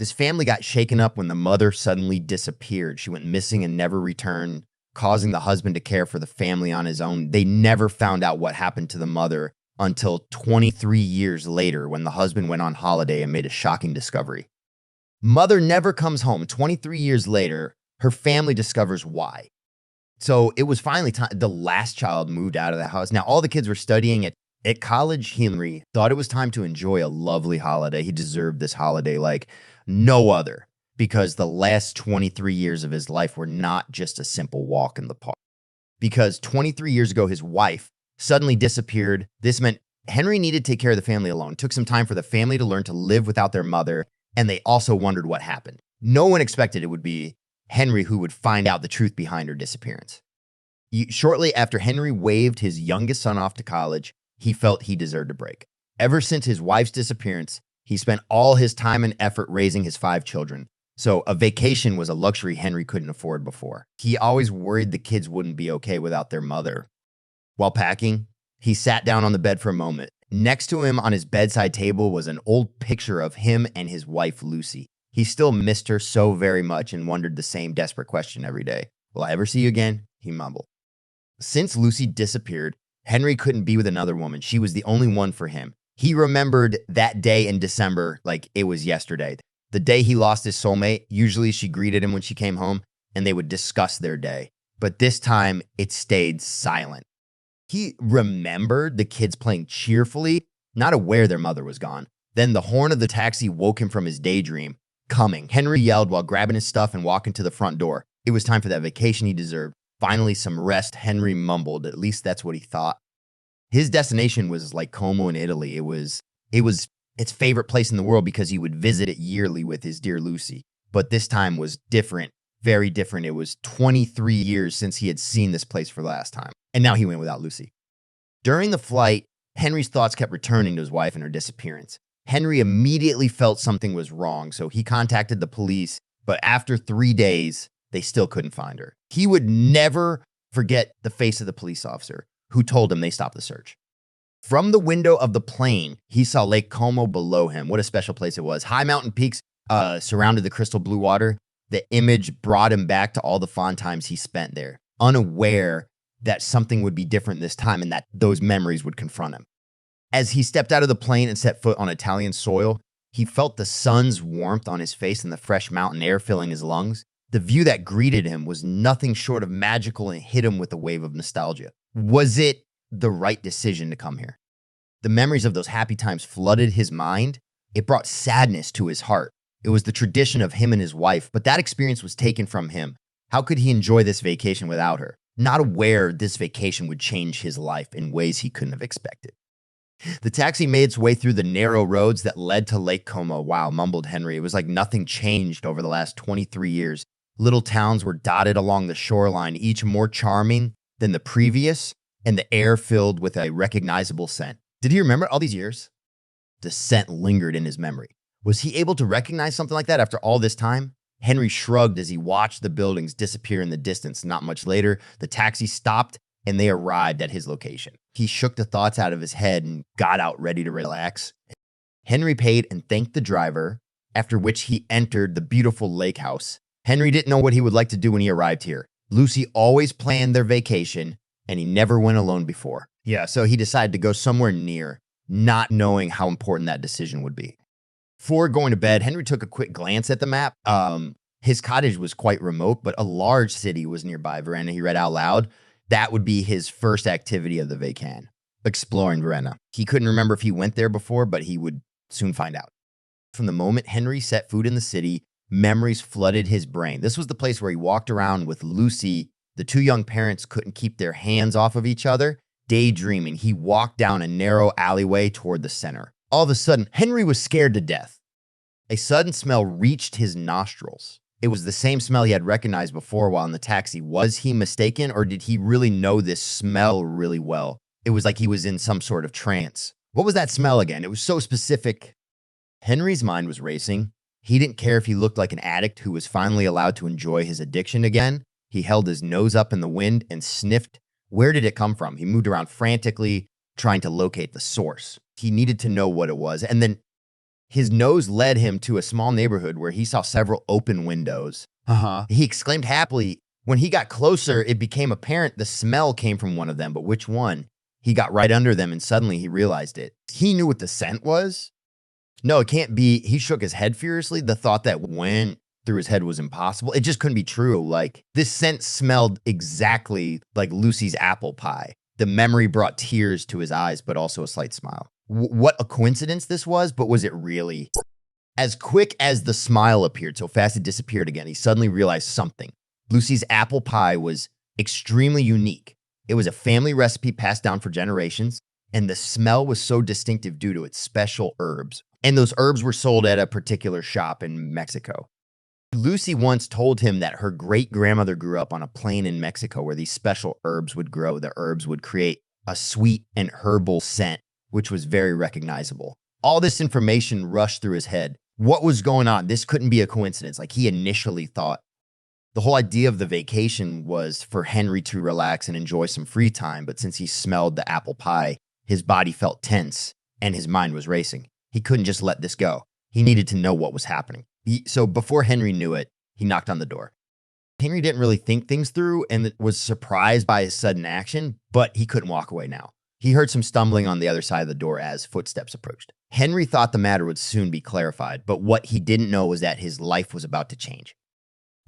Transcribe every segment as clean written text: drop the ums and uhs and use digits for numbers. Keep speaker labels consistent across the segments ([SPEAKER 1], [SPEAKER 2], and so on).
[SPEAKER 1] This family got shaken up when the mother suddenly disappeared. She went missing and never returned, causing the husband to care for the family on his own. They never found out what happened to the mother until 23 years later when the husband went on holiday and made a shocking discovery. Mother never comes home. 23 years later, her family discovers why. So it was finally time. The last child moved out of the house. Now, all the kids were studying at college. Henry thought it was time to enjoy a lovely holiday. He deserved this holiday like no other, because the last 23 years of his life were not just a simple walk in the park. Because 23 years ago, his wife suddenly disappeared. This meant Henry needed to take care of the family alone. It took some time for the family to learn to live without their mother, and they also wondered what happened. No one expected it would be Henry who would find out the truth behind her disappearance. Shortly after Henry waved his youngest son off to college, he felt he deserved a break. Ever since his wife's disappearance, he spent all his time and effort raising his 5 children. So a vacation was a luxury Henry couldn't afford before. He always worried the kids wouldn't be okay without their mother. While packing, he sat down on the bed for a moment. Next to him on his bedside table was an old picture of him and his wife, Lucy. He still missed her so very much and wondered the same desperate question every day. Will I ever see you again? He mumbled. Since Lucy disappeared, Henry couldn't be with another woman. She was the only one for him. He remembered that day in December like it was yesterday. The day he lost his soulmate, usually she greeted him when she came home and they would discuss their day. But this time it stayed silent. He remembered the kids playing cheerfully, not aware their mother was gone. Then the horn of the taxi woke him from his daydream. Coming. Henry yelled while grabbing his stuff and walking to the front door. It was time for that vacation he deserved. Finally, some rest, Henry mumbled. At least that's what he thought. His destination was Lake Como in Italy. It was its favorite place in the world because he would visit it yearly with his dear Lucy. But this time was different, very different. It was 23 years since he had seen this place for the last time. And now he went without Lucy. During the flight, Henry's thoughts kept returning to his wife and her disappearance. Henry immediately felt something was wrong, so he contacted the police, but after 3 days, they still couldn't find her. He would never forget the face of the police officer who told him they stopped the search. From the window of the plane, he saw Lake Como below him. What a special place it was. High mountain peaks surrounded the crystal blue water. The image brought him back to all the fond times he spent there, unaware that something would be different this time and that those memories would confront him. As he stepped out of the plane and set foot on Italian soil, he felt the sun's warmth on his face and the fresh mountain air filling his lungs. The view that greeted him was nothing short of magical and hit him with a wave of nostalgia. Was it the right decision to come here? The memories of those happy times flooded his mind. It brought sadness to his heart. It was the tradition of him and his wife, but that experience was taken from him. How could he enjoy this vacation without her? Not aware this vacation would change his life in ways he couldn't have expected. The taxi made its way through the narrow roads that led to Lake Como. Wow, mumbled Henry. It was like nothing changed over the last 23 years. Little towns were dotted along the shoreline, each more charming than the previous, and the air filled with a recognizable scent. Did he remember all these years? The scent lingered in his memory. Was he able to recognize something like that after all this time? Henry shrugged as he watched the buildings disappear in the distance. Not much later, the taxi stopped and they arrived at his location. He shook the thoughts out of his head and got out ready to relax. Henry paid and thanked the driver, after which he entered the beautiful lake house. Henry didn't know what he would like to do when he arrived here. Lucy always planned their vacation, and he never went alone before. Yeah, so he decided to go somewhere near, not knowing how important that decision would be. Before going to bed, Henry took a quick glance at the map. His cottage was quite remote, but a large city was nearby Verona. He read out loud. That would be his first activity of the vacation, exploring Verona. He couldn't remember if he went there before, but he would soon find out. From the moment Henry set foot in the city, memories flooded his brain. This was the place where he walked around with Lucy. The two young parents couldn't keep their hands off of each other. Daydreaming, he walked down a narrow alleyway toward the center. All of a sudden, Henry was scared to death. A sudden smell reached his nostrils. It was the same smell he had recognized before while in the taxi. Was he mistaken, or did he really know this smell really well? It was like he was in some sort of trance. What was that smell again? It was so specific. Henry's mind was racing. He didn't care if he looked like an addict who was finally allowed to enjoy his addiction again. He held his nose up in the wind and sniffed. Where did it come from? He moved around frantically, trying to locate the source. He needed to know what it was. And then His nose led him to a small neighborhood where he saw several open windows. He exclaimed happily. When he got closer, it became apparent the smell came from one of them, but which one? He got right under them and suddenly he realized it. He knew what the scent was. No, it can't be. He shook his head furiously. The thought that went through his head was impossible. It just couldn't be true. Like, this scent smelled exactly like Lucy's apple pie. The memory brought tears to his eyes, but also a slight smile. What a coincidence this was, but was it really? As quick as the smile appeared, so fast it disappeared again, he suddenly realized something. Lucy's apple pie was extremely unique. It was a family recipe passed down for generations, and the smell was so distinctive due to its special herbs. And those herbs were sold at a particular shop in Mexico. Lucy once told him that her great-grandmother grew up on a plain in Mexico where these special herbs would grow. The herbs would create a sweet and herbal scent, which was very recognizable. All this information rushed through his head. What was going on? This couldn't be a coincidence, like he initially thought. The whole idea of the vacation was for Henry to relax and enjoy some free time, but since he smelled the apple pie, his body felt tense and his mind was racing. He couldn't just let this go. He needed to know what was happening. So before Henry knew it, he knocked on the door. Henry didn't really think things through and was surprised by his sudden action, but he couldn't walk away now. He heard some stumbling on the other side of the door as footsteps approached. Henry thought the matter would soon be clarified, but what he didn't know was that his life was about to change.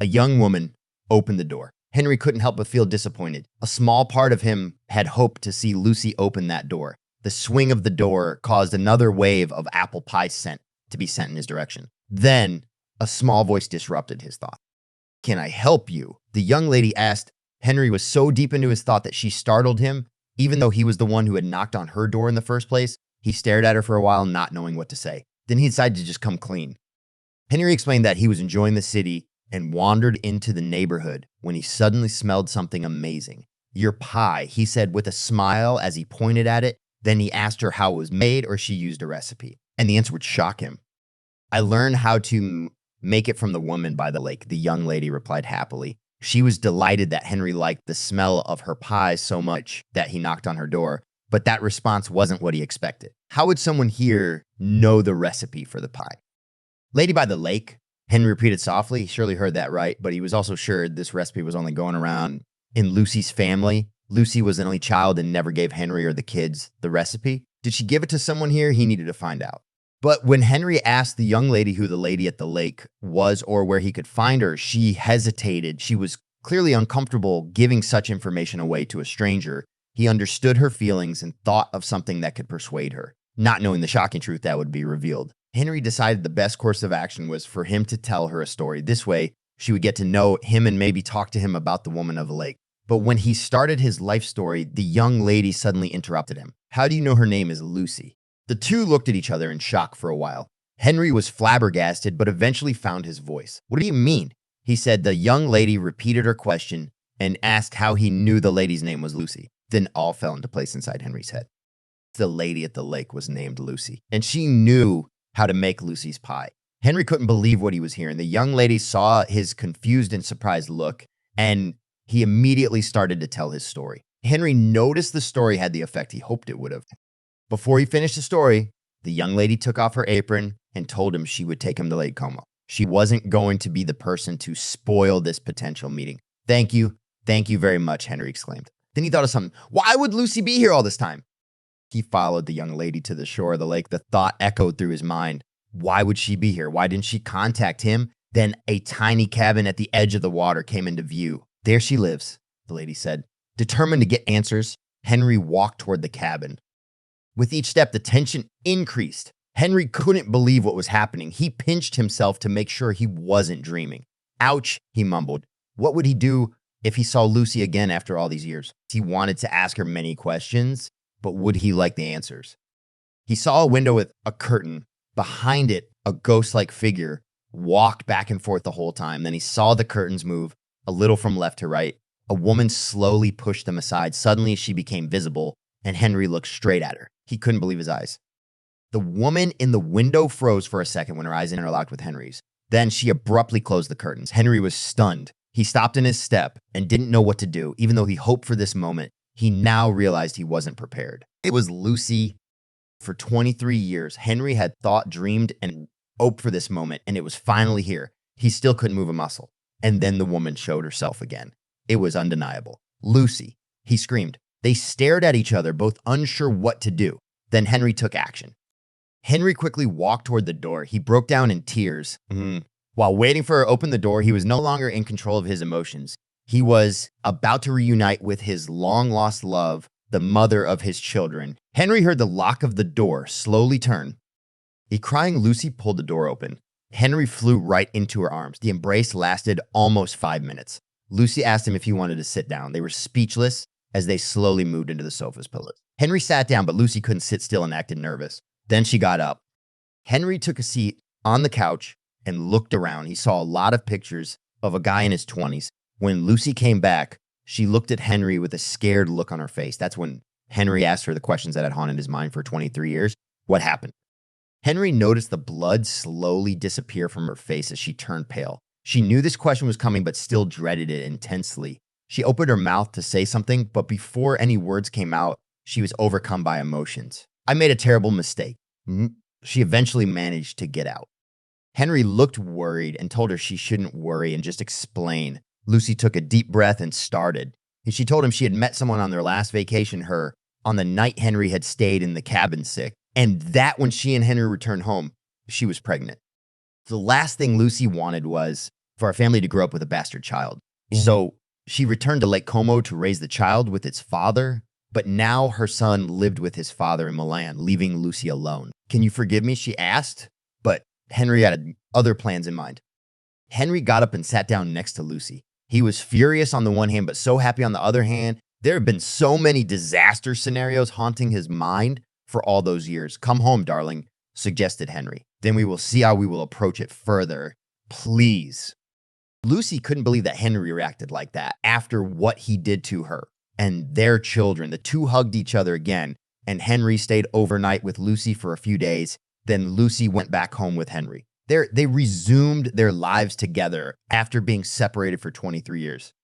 [SPEAKER 1] A young woman opened the door. Henry couldn't help but feel disappointed. A small part of him had hoped to see Lucy open that door. The swing of the door caused another wave of apple pie scent to be sent in his direction. Then, a small voice disrupted his thought. "Can I help you?" the young lady asked. Henry was so deep into his thought that she startled him. Even though he was the one who had knocked on her door in the first place, he stared at her for a while, not knowing what to say. Then he decided to just come clean. Henry explained that he was enjoying the city and wandered into the neighborhood when he suddenly smelled something amazing. "Your pie," he said with a smile as he pointed at it. Then he asked her how it was made or she used a recipe. And the answer would shock him. "I learned how to make it from the woman by the lake," the young lady replied happily. She was delighted that Henry liked the smell of her pie so much that he knocked on her door, but that response wasn't what he expected. How would someone here know the recipe for the pie? "Lady by the lake," Henry repeated softly. He surely heard that right, but he was also sure this recipe was only going around in Lucy's family. Lucy was an only child and never gave Henry or the kids the recipe. Did she give it to someone here? He needed to find out. But when Henry asked the young lady who the lady at the lake was or where he could find her, she hesitated. She was clearly uncomfortable giving such information away to a stranger. He understood her feelings and thought of something that could persuade her, not knowing the shocking truth that would be revealed. Henry decided the best course of action was for him to tell her a story. This way, she would get to know him and maybe talk to him about the woman of the lake. But when he started his life story, the young lady suddenly interrupted him. "How do you know her name is Lucy?" The two looked at each other in shock for a while. Henry was flabbergasted, but eventually found his voice. "What do you mean?" he said. The young lady repeated her question and asked how he knew the lady's name was Lucy. Then all fell into place inside Henry's head. The lady at the lake was named Lucy, and she knew how to make Lucy's pie. Henry couldn't believe what he was hearing. The young lady saw his confused and surprised look, and he immediately started to tell his story. Henry noticed the story had the effect he hoped it would have. Before he finished the story, the young lady took off her apron and told him she would take him to Lake Como. She wasn't going to be the person to spoil this potential meeting. Thank you very much," Henry exclaimed. Then he thought of something. Why would Lucy be here all this time? He followed the young lady to the shore of the lake. The thought echoed through his mind. Why would she be here? Why didn't she contact him? Then a tiny cabin at the edge of the water came into view. "There she lives," the lady said. Determined to get answers, Henry walked toward the cabin. With each step, the tension increased. Henry couldn't believe what was happening. He pinched himself to make sure he wasn't dreaming. "Ouch," he mumbled. What would he do if he saw Lucy again after all these years? He wanted to ask her many questions, but would he like the answers? He saw a window with a curtain. Behind it, a ghost-like figure walked back and forth the whole time. Then he saw the curtains move a little from left to right. A woman slowly pushed them aside. Suddenly, she became visible, and Henry looked straight at her. He couldn't believe his eyes. The woman in the window froze for a second when her eyes interlocked with Henry's. Then she abruptly closed the curtains. Henry was stunned. He stopped in his step and didn't know what to do. Even though he hoped for this moment, he now realized he wasn't prepared. It was Lucy. For 23 years, Henry had thought, dreamed, and hoped for this moment, and it was finally here. He still couldn't move a muscle. And then the woman showed herself again. It was undeniable. Lucy, he screamed. They stared at each other, both unsure what to do. Then Henry took action. Henry quickly walked toward the door. He broke down in tears. While waiting for her to open the door, he was no longer in control of his emotions. He was about to reunite with his long-lost love, the mother of his children. Henry heard the lock of the door slowly turn. A crying Lucy pulled the door open. Henry flew right into her arms. The embrace lasted almost 5 minutes. Lucy asked him if he wanted to sit down. They were speechless as they slowly moved into the sofa's pillows. Henry sat down, but Lucy couldn't sit still and acted nervous. Then she got up. Henry took a seat on the couch and looked around. He saw a lot of pictures of a guy in his 20s. When Lucy came back, she looked at Henry with a scared look on her face. That's when Henry asked her the questions that had haunted his mind for 23 years. What happened? Henry noticed the blood slowly disappear from her face as she turned pale. She knew this question was coming, but still dreaded it intensely. She opened her mouth to say something, but before any words came out, she was overcome by emotions. I made a terrible mistake. She eventually managed to get out. Henry looked worried and told her she shouldn't worry and just explain. Lucy took a deep breath and started. She told him she had met someone on their last vacation, on the night Henry had stayed in the cabin sick, and that when she and Henry returned home, she was pregnant. The last thing Lucy wanted was for our family to grow up with a bastard child. So she returned to Lake Como to raise the child with its father, but now her son lived with his father in Milan, leaving Lucy alone. Can you forgive me? She asked, but Henry had other plans in mind. Henry got up and sat down next to Lucy. He was furious on the one hand, but so happy on the other hand. There have been so many disaster scenarios haunting his mind for all those years. Come home, darling, suggested Henry. Then we will see how we will approach it further. Please. Lucy couldn't believe that Henry reacted like that after what he did to her and their children. The two hugged each other again, and Henry stayed overnight with Lucy for a few days. Then Lucy went back home with Henry. They resumed their lives together after being separated for 23 years.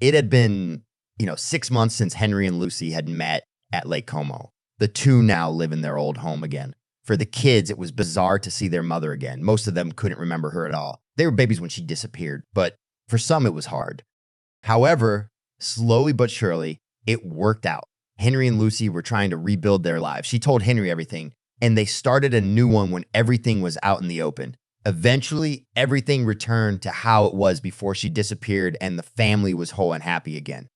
[SPEAKER 1] It had been, 6 months since Henry and Lucy had met at Lake Como. The two now live in their old home again. For the kids, it was bizarre to see their mother again. Most of them couldn't remember her at all. They were babies when she disappeared, but for some, it was hard. However, slowly but surely, it worked out. Henry and Lucy were trying to rebuild their lives. She told Henry everything, and they started a new one when everything was out in the open. Eventually, everything returned to how it was before she disappeared, and the family was whole and happy again.